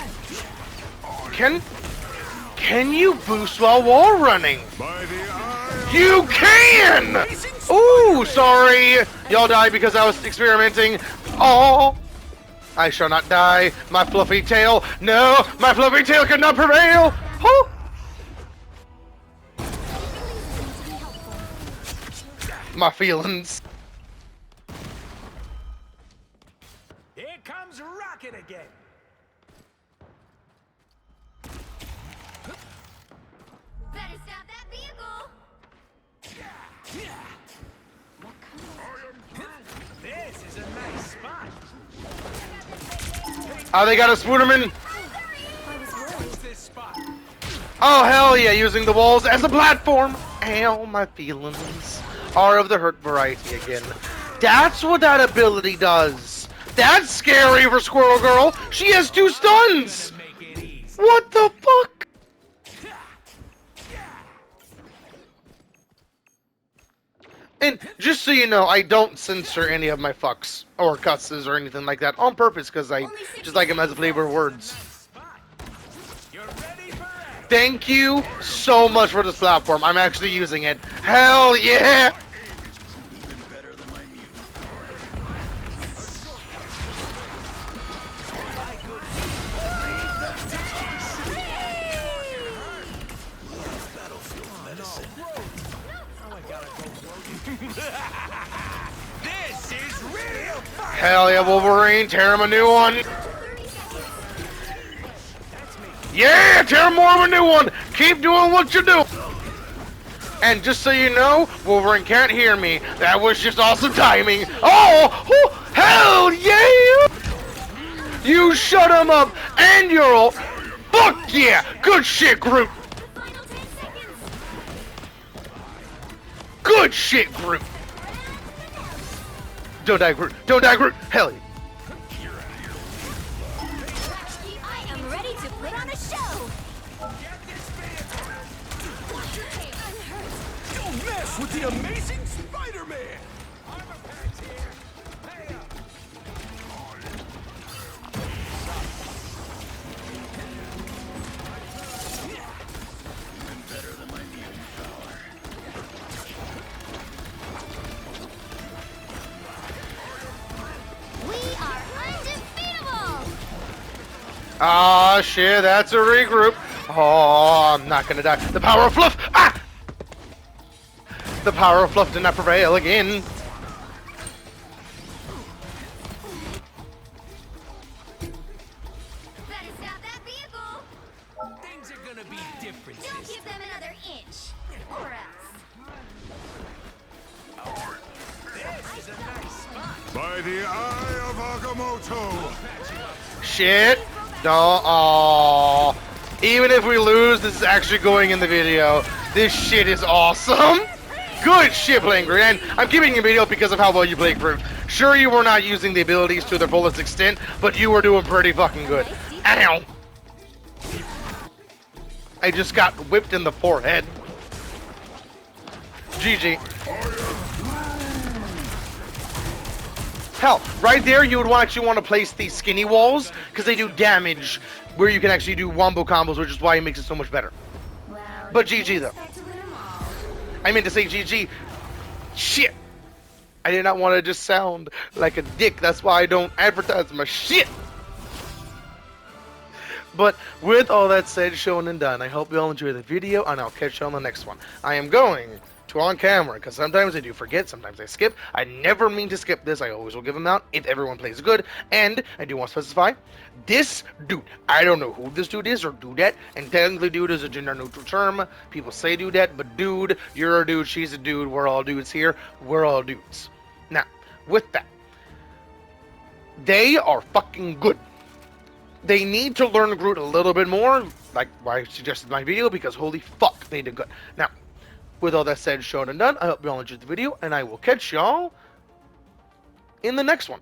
Can you boost while wall running? By the eye You can! Ooh, sorry. Y'all died because I was experimenting. Oh, I shall not die. My fluffy tail. No, my fluffy tail cannot prevail. Oh. My feelings. Here comes Rocket again. Better stop that vehicle. This is a nice spot. Oh, they got a Spooderman. What's this spot? Oh, hell yeah, using the walls as a platform. Ow, my feelings are of the hurt variety again. That's what that ability does. That's scary for Squirrel Girl. She has 2 stuns. Make it easy. What the fuck? And just so you know, I don't censor any of my fucks or cusses or anything like that on purpose because I just like them as a flavor of words. You're ready for action. Thank you so much for this platform. I'm actually using it. Hell yeah! This is real fun. Hell yeah, Wolverine, tear him a new one. Yeah, tear him more of a new one. Keep doing what you do. And just so you know, Wolverine can't hear me. That was just awesome timing. Oh, hell yeah! You shut him up, and you're all. Fuck yeah! Good shit, Groot. The final 10 seconds. Good shit, Groot. Don't die, Groot. Don't die, Groot. Hell yeah. I am ready to put on a show. Don't mess with the amazing Spider-Man. Armor packs here. Hey up. We are undefeatable. Ah, shit, that's a regroup. Oh, I'm not gonna die. The power of fluff! Ah! The power of fluff did not prevail again. Better stop that vehicle. Things are gonna be different Don't this give them another inch, or else. This is a nice spot. by the eye of Agamotto. Shit. No, aw. Even if we lose, this is actually going in the video. This shit is awesome. Good shit playing Groot. And I'm keeping a video because of how well you played Groot. Sure, you were not using the abilities to their fullest extent, but you were doing pretty fucking good. Ow. I just got whipped in the forehead. GG. Hell, right there you would actually want to place these skinny walls because they do damage where you can actually do wombo combos, which is why it makes it so much better. But GG though. I meant to say GG. Shit. I did not want to just sound like a dick. That's why I don't advertise my shit. But with all that said, shown and done, I hope you all enjoyed the video, and I'll catch you on the next one. I am going to on camera, because sometimes I do forget, sometimes I skip. I never mean to skip this. I always will give them out if everyone plays good. And I do want to specify, this dude, I don't know who this dude is or dudette, and technically dude is a gender neutral term. People say dudette, but dude, you're a dude, she's a dude, we're all dudes here. We're all dudes. Now, with that, they are fucking good. They need to learn Groot a little bit more, like I suggested in my video, because holy fuck, they did good. Now, with all that said, shown and done, I hope you all enjoyed the video, and I will catch y'all in the next one.